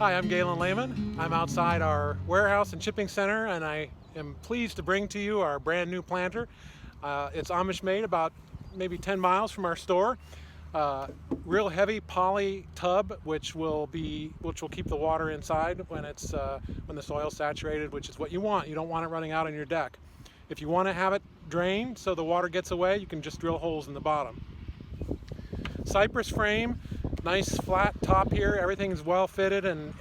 Hi, I'm Galen Lehman. I'm outside our warehouse and shipping center, and I am pleased to bring to you our brand new planter. It's Amish made, about maybe 10 miles from our store. Real heavy poly tub, which will keep the water inside when the soil's saturated, which is what you want. You don't want it running out on your deck. If you want to have it drained so the water gets away, you can just drill holes in the bottom. Cypress frame, nice flat top here. Everything's well fitted and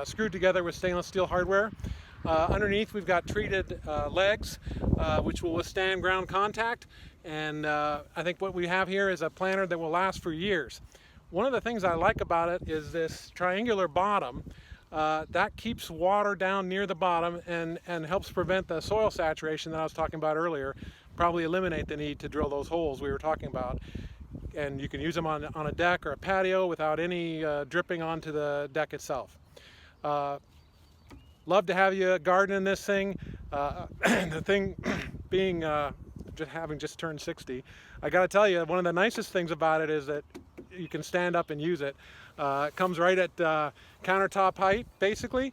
screwed together with stainless steel hardware. Underneath we've got treated legs, which will withstand ground contact. And I think what we have here is a planter that will last for years. One of the things I like about it is this triangular bottom. That keeps water down near the bottom and helps prevent the soil saturation that I was talking about earlier. Probably eliminate the need to drill those holes we were talking about. And you can use them on a deck or a patio without any dripping onto the deck itself. Love to have you garden this thing. The thing being having just turned 60, I gotta tell you, one of the nicest things about it is that you can stand up and use it. It comes right at countertop height, basically,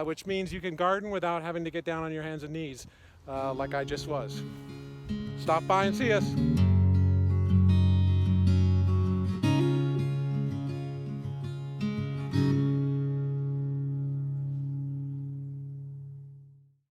which means you can garden without having to get down on your hands and knees like I just was. Stop by and see us.